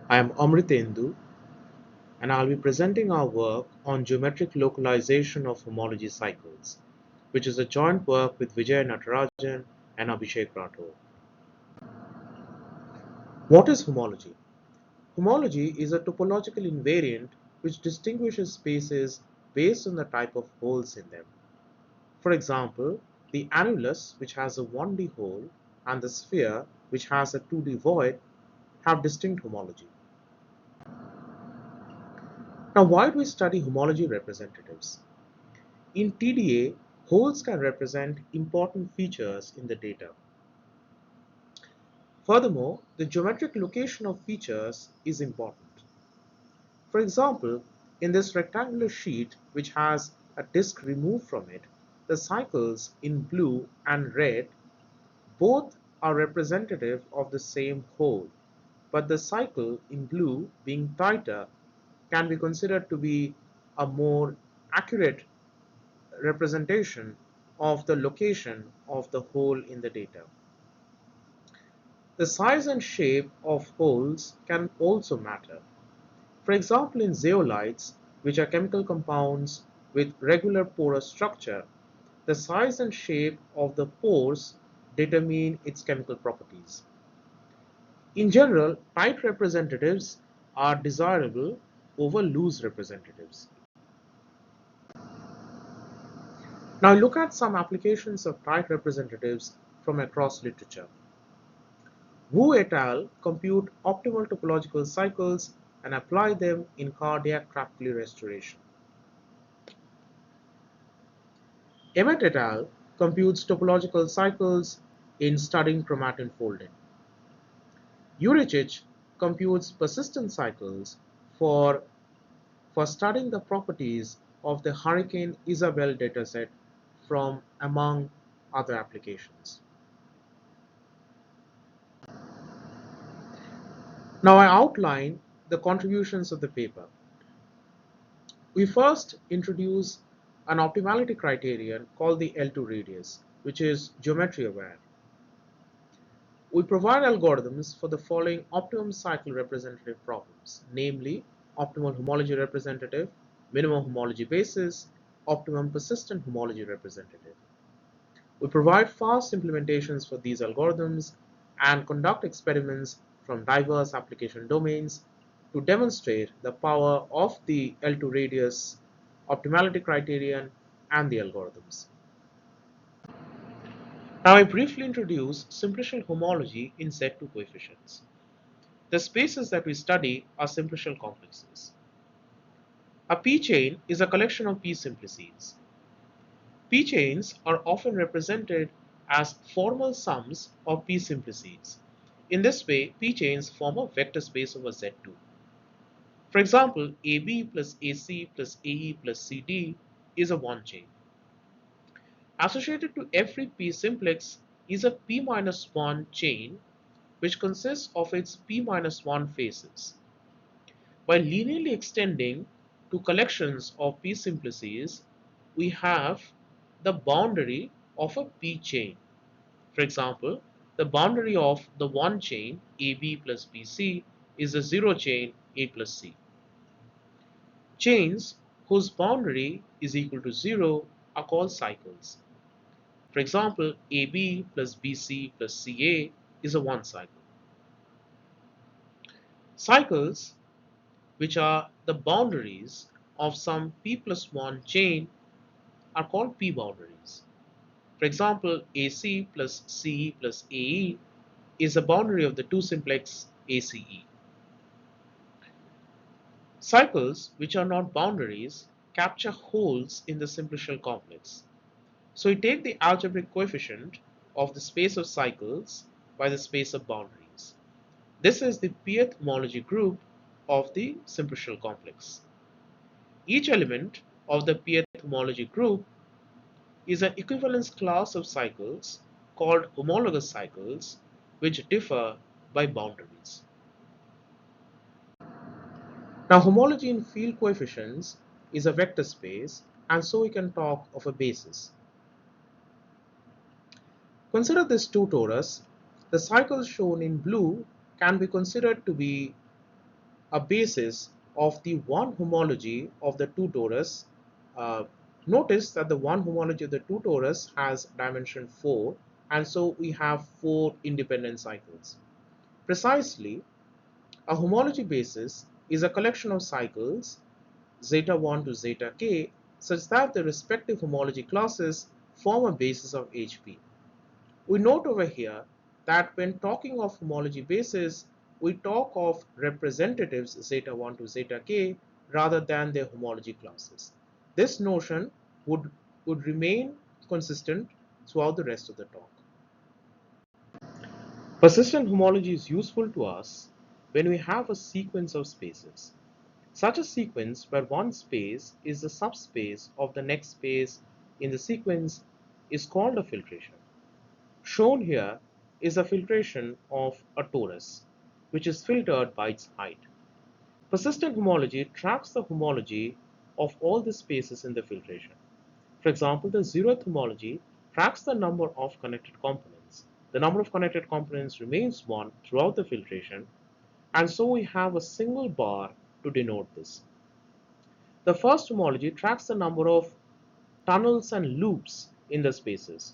I am Amritendu and I'll be presenting our work on geometric localization of homology cycles, which is a joint work with Vijay Natarajan and Abhishek Rathod. What is homology? Homology is a topological invariant which distinguishes spaces based on the type of holes in them. For example, the annulus, which has a 1D hole, and the sphere, which has a 2D void, have distinct homology. Now, why do we study homology representatives? In TDA, holes can represent important features in the data. Furthermore, the geometric location of features is important. For example, in this rectangular sheet which has a disk removed from it, the cycles in blue and red both are representative of the same hole, but the cycle in blue being tighter can be considered to be a more accurate representation of the location of the hole in the data. The size and shape of holes can also matter. For example, in zeolites, which are chemical compounds with regular porous structure, the size and shape of the pores determine its chemical properties. In general, tight representatives are desirable over loose representatives. Now look at some applications of tight representatives from across literature. Wu et al. Compute optimal topological cycles and apply them in cardiac Kraepelin restoration. Emmett et al. Computes topological cycles in studying chromatin folding. Juricic computes persistent cycles for, for studying the properties of the Hurricane Isabel dataset from among other applications. Now I outline the contributions of the paper. We first introduce an optimality criterion called the L2 radius, which is geometry aware. We provide algorithms for the following optimum cycle representative problems, namely optimal homology representative, minimum homology basis, optimum persistent homology representative. We provide fast implementations for these algorithms and conduct experiments from diverse application domains to demonstrate the power of the L2 radius, optimality criterion, and the algorithms. Now I briefly introduce simplicial homology in Z2 coefficients. The spaces that we study are simplicial complexes. A P-chain is a collection of P-simplices. P-chains are often represented as formal sums of P-simplices. In this way, P-chains form a vector space over Z2. For example, AB plus AC plus AE plus CD is a one-chain. Associated to every P-simplex is a P-1 chain which consists of its P-1 faces. By linearly extending to collections of P-simplices, we have the boundary of a P-chain. For example, the boundary of the one chain AB plus BC is a zero chain A plus C. Chains whose boundary is equal to 0 are called cycles. For example, AB plus BC plus CA is a one cycle. Cycles, which are the boundaries of some P plus 1 chain, are called P boundaries. For example, AC plus CE plus AE is a boundary of the two simplex ACE. Cycles, which are not boundaries, capture holes in the simplicial complex. So we take the algebraic coefficient of the space of cycles by the space of boundaries. This is the pth homology group of the simplicial complex. Each element of the pth homology group is an equivalence class of cycles called homologous cycles, which differ by boundaries. Now, homology in field coefficients is a vector space, and so we can talk of a basis. Consider this two torus. The cycles shown in blue can be considered to be a basis of the one homology of the two torus. Uh, Notice that the one homology of the two torus has dimension 4, and so we have 4 independent cycles. Precisely, a homology basis is a collection of cycles zeta 1 to zeta k such that the respective homology classes form a basis of HP. We note over here that when talking of homology basis, we talk of representatives zeta 1 to zeta k rather than their homology classes. This notion would remain consistent throughout the rest of the talk. Persistent homology is useful to us when we have a sequence of spaces. Such a sequence where one space is the subspace of the next space in the sequence is called a filtration. Shown here is a filtration of a torus, which is filtered by its height. Persistent homology tracks the homology of all the spaces in the filtration. For example, the zeroth homology tracks the number of connected components. The number of connected components remains 1 throughout the filtration, and so we have a single bar to denote this. The first homology tracks the number of tunnels and loops in the spaces.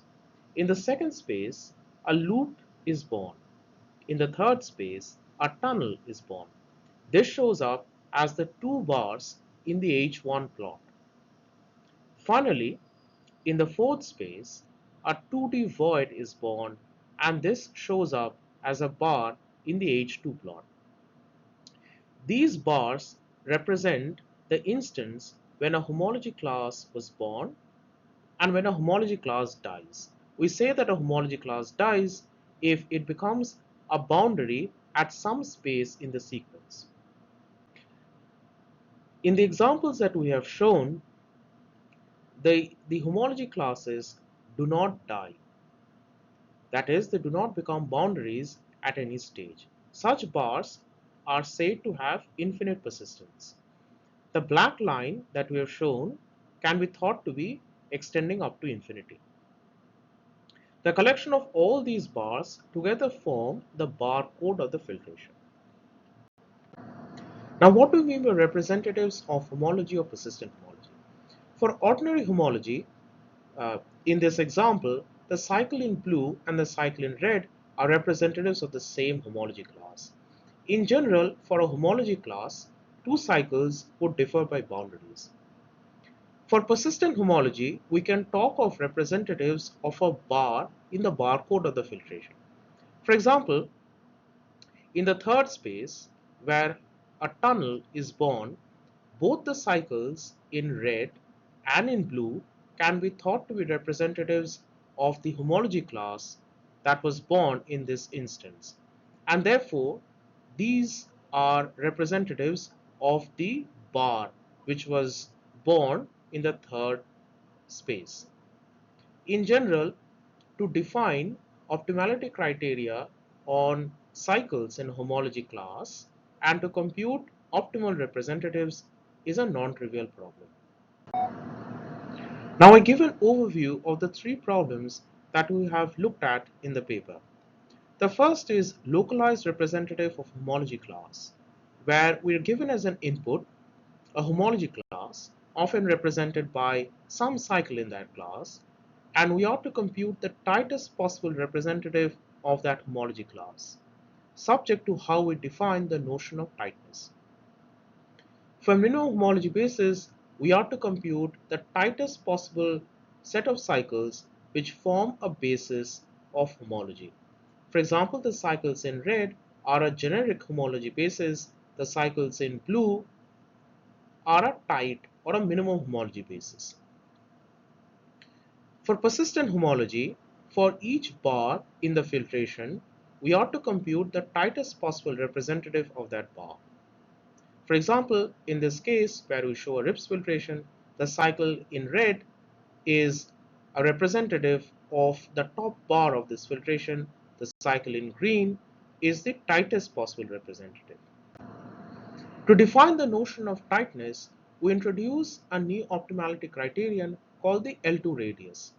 In the second space, a loop is born. In the third space, a tunnel is born. This shows up as the 2 bars in the H1 plot. Finally, in the fourth space, a 2D void is born, and this shows up as a bar in the H2 plot. These bars represent the instance when a homology class was born and when a homology class dies. We say that a homology class dies if it becomes a boundary at some space in the sequence. In the examples that we have shown, the homology classes do not die. That is, they do not become boundaries at any stage. Such bars are said to have infinite persistence. The black line that we have shown can be thought to be extending up to infinity. The collection of all these bars together form the bar code of the filtration. Now, what do we mean by representatives of homology or persistent homology? For ordinary homology, in this example, the cycle in blue and the cycle in red are representatives of the same homology class. In general, for a homology class, two cycles would differ by boundaries. For persistent homology, we can talk of representatives of a bar in the barcode of the filtration. For example, in the third space, where a tunnel is born, both the cycles in red and in blue can be thought to be representatives of the homology class that was born in this instance, and therefore these are representatives of the bar which was born in the third space. In general, to define optimality criteria on cycles in homology class and to compute optimal representatives is a non-trivial problem. Now I give an overview of the 3 problems that we have looked at in the paper. The first is localized representative of homology class, where we are given as an input a homology class, often represented by some cycle in that class, and we ought to compute the tightest possible representative of that homology class, subject to how we define the notion of tightness. For minimum homology basis, we ought to compute the tightest possible set of cycles which form a basis of homology. For example, the cycles in red are a generic homology basis, the cycles in blue are a tight or a minimum homology basis. For persistent homology, for each bar in the filtration, we ought to compute the tightest possible representative of that bar. For example, in this case where we show a RIPS filtration, the cycle in red is a representative of the top bar of this filtration. The cycle in green is the tightest possible representative. To define the notion of tightness, we introduce a new optimality criterion called the L2 radius.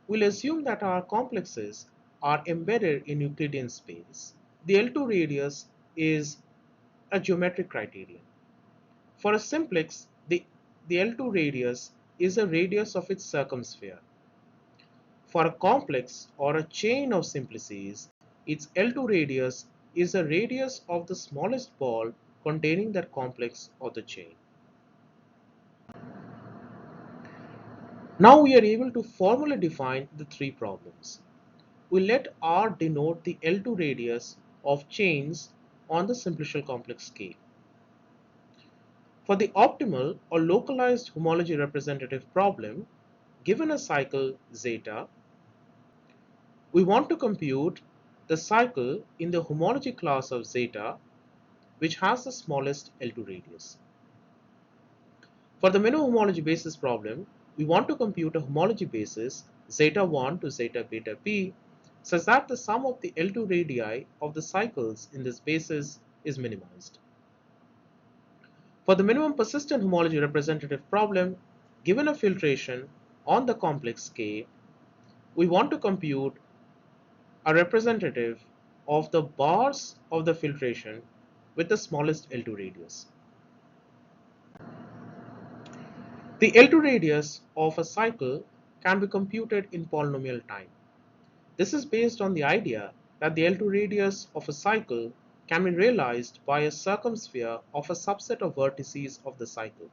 We'll assume that our complexes are embedded in Euclidean space. The L2 radius is a geometric criterion. For a simplex, the L2 radius is the radius of its circumsphere. For a complex or a chain of simplices, its L2 radius is the radius of the smallest ball containing that complex or the chain. Now we are able to formally define the three problems. We let R denote the L2 radius of chains on the simplicial complex scale. For the optimal or localized homology representative problem, given a cycle zeta, we want to compute the cycle in the homology class of zeta, which has the smallest L2 radius. For the minimum homology basis problem, we want to compute a homology basis zeta 1 to zeta beta p such that the sum of the L2 radii of the cycles in this basis is minimized. For the minimum persistent homology representative problem, given a filtration on the complex K, we want to compute a representative of the bars of the filtration with the smallest L2 radius. The L2 radius of a cycle can be computed in polynomial time. This is based on the idea that the L2 radius of a cycle can be realized by a circumsphere of a subset of vertices of the cycle.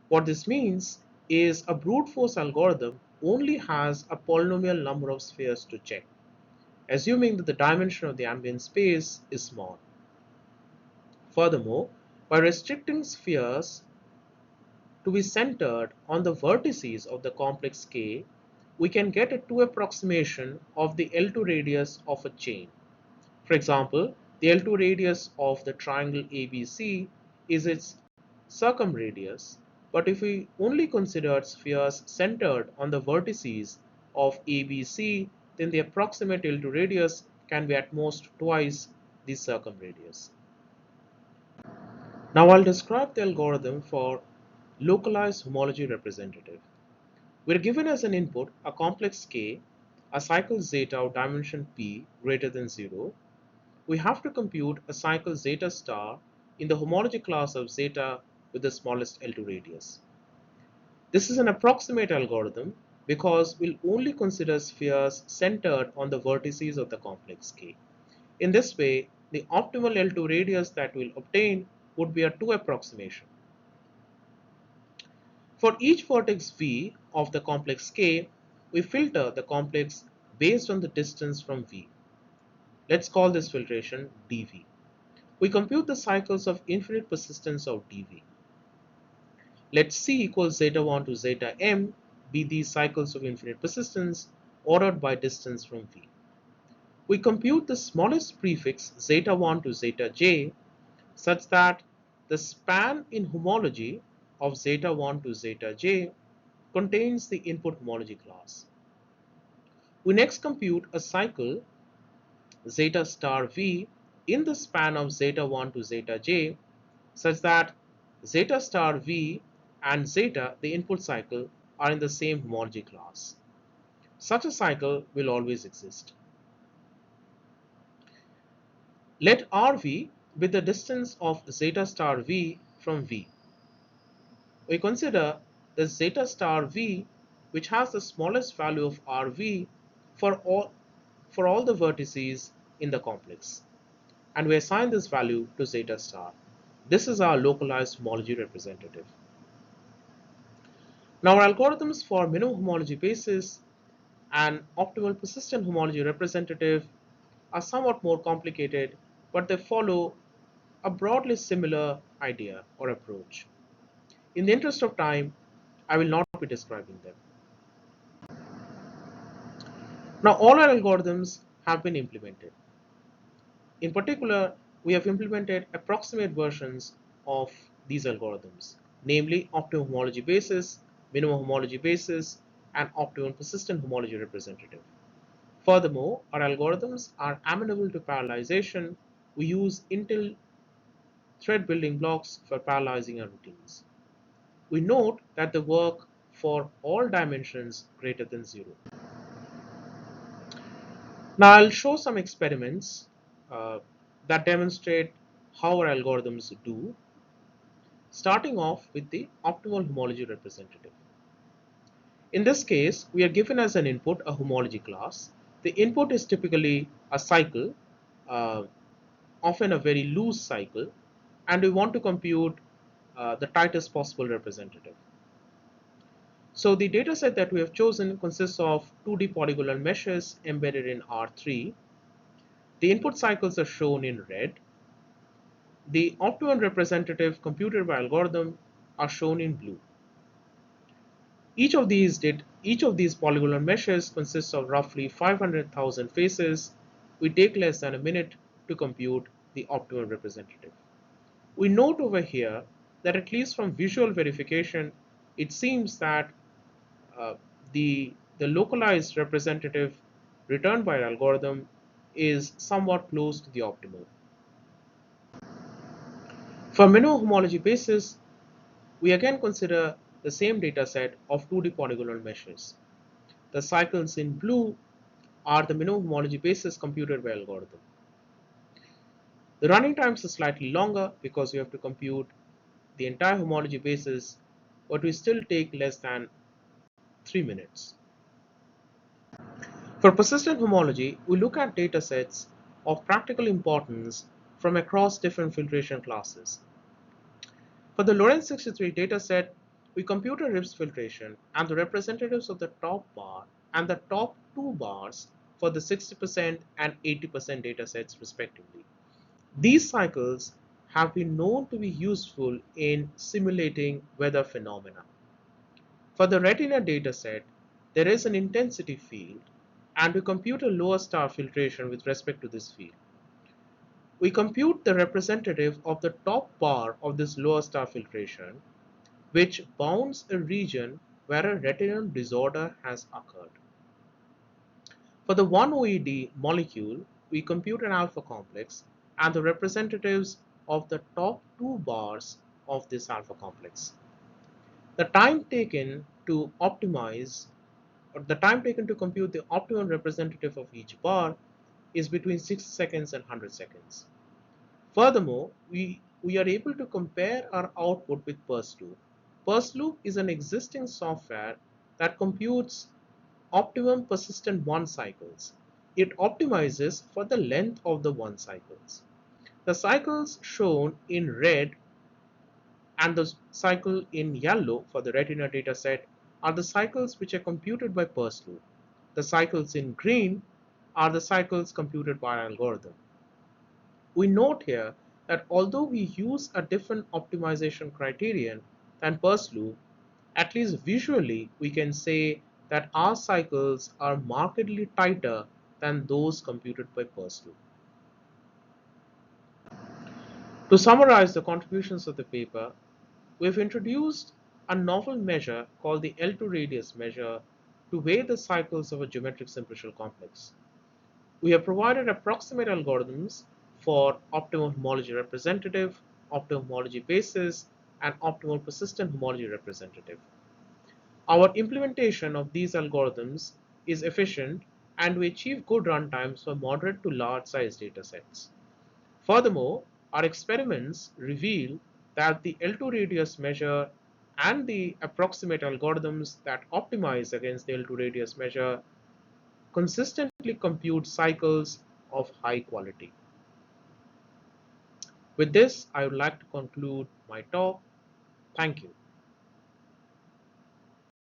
What this means is a brute force algorithm only has a polynomial number of spheres to check, assuming that the dimension of the ambient space is small. Furthermore, by restricting spheres to be centered on the vertices of the complex K, we can get a two approximation of the L2 radius of a chain. For example, the L2 radius of the triangle ABC is its circumradius, but if we only considered spheres centered on the vertices of ABC, then the approximate L2 radius can be at most twice the circumradius. Now I'll describe the algorithm for localized homology representative. We're given as an input a complex K, a cycle zeta of dimension p greater than 0. We have to compute a cycle zeta star in the homology class of zeta with the smallest L2 radius. This is an approximate algorithm because we'll only consider spheres centered on the vertices of the complex K. In this way, the optimal L2 radius that we'll obtain would be a two approximation. For each vertex V of the complex K, we filter the complex based on the distance from V. Let's call this filtration dV. We compute the cycles of infinite persistence of dV. Let C equals zeta 1 to zeta m be these cycles of infinite persistence ordered by distance from V. We compute the smallest prefix zeta 1 to zeta j such that the span in homology of zeta 1 to zeta j contains the input homology class. We next compute a cycle zeta star v in the span of zeta 1 to zeta j such that zeta star v and zeta, the input cycle, are in the same homology class. Such a cycle will always exist. Let Rv be the distance of zeta star v from V. We consider the zeta star v which has the smallest value of Rv for all the vertices in the complex, and we assign this value to zeta star. This is our localized homology representative. Now our algorithms for minimum homology basis and optimal persistent homology representative are somewhat more complicated, but they follow a broadly similar idea or approach. In the interest of time, I will not be describing them. Now all our algorithms have been implemented. In particular, we have implemented approximate versions of these algorithms, namely optimum homology basis, minimum homology basis, and optimum persistent homology representative. Furthermore, our algorithms are amenable to parallelization. We use Intel thread building blocks for parallelizing our routines. We note that they work for all dimensions greater than 0. Now I'll show some experiments uh, that demonstrate how our algorithms do, starting off with the optimal homology representative. In this case, we are given as an input a homology class. The input is typically a cycle, uh, often a very loose cycle, and we want to compute the tightest possible representative. So the dataset that we have chosen consists of 2D polygonal meshes embedded in R3. The input cycles are shown in red. The optimum representative computed by algorithm are shown in blue. Each of these polygonal meshes consists of roughly 500,000 faces. We take less than a minute to compute the optimal representative. We note over here that at least from visual verification, it seems that uh, the localized representative returned by our algorithm is somewhat close to the optimal. For minimum homology basis, we again consider the same dataset of 2D polygonal meshes. The cycles in blue are the minimum homology basis computed by algorithm. The running times are slightly longer because we have to compute the entire homology basis, but we still take less than 3 minutes. For persistent homology, we look at datasets of practical importance from across different filtration classes. For the Lorentz 63 dataset, we computed RIPS filtration and the representatives of the top bar and the top two bars for the 60% and 80% datasets respectively. These cycles have been known to be useful in simulating weather phenomena. For the retina dataset, there is an intensity field, and we compute a lower star filtration with respect to this field. We compute the representative of the top bar of this lower star filtration, which bounds a region where a retinal disorder has occurred. For the 1-OED molecule, we compute an alpha complex and the representatives of the top two bars of this alpha complex. The time taken to optimize or the time taken to compute the optimum representative of each bar is between 60 seconds and 100 seconds. Furthermore, we are able to compare our output with Pursloop. Pursloop is an existing software that computes optimum persistent one cycles. It optimizes for the length of the one cycles. The cycles shown in red and the cycle in yellow for the retina dataset are the cycles which are computed by Pursloop. The cycles in green are the cycles computed by our algorithm. We note here that although we use a different optimization criterion than Pursloop, at least visually we can say that our cycles are markedly tighter than those computed by Pursloop. To summarize the contributions of the paper, we've introduced a novel measure called the L2 radius measure to weigh the cycles of a geometric simplicial complex. We have provided approximate algorithms for optimal homology representative, optimal homology basis, and optimal persistent homology representative. Our implementation of these algorithms is efficient and we achieve good runtimes for moderate to large size datasets. Furthermore, our experiments reveal that the L2 radius measure and the approximate algorithms that optimize against the L2 radius measure consistently compute cycles of high quality. With this, I would like to conclude my talk. Thank you.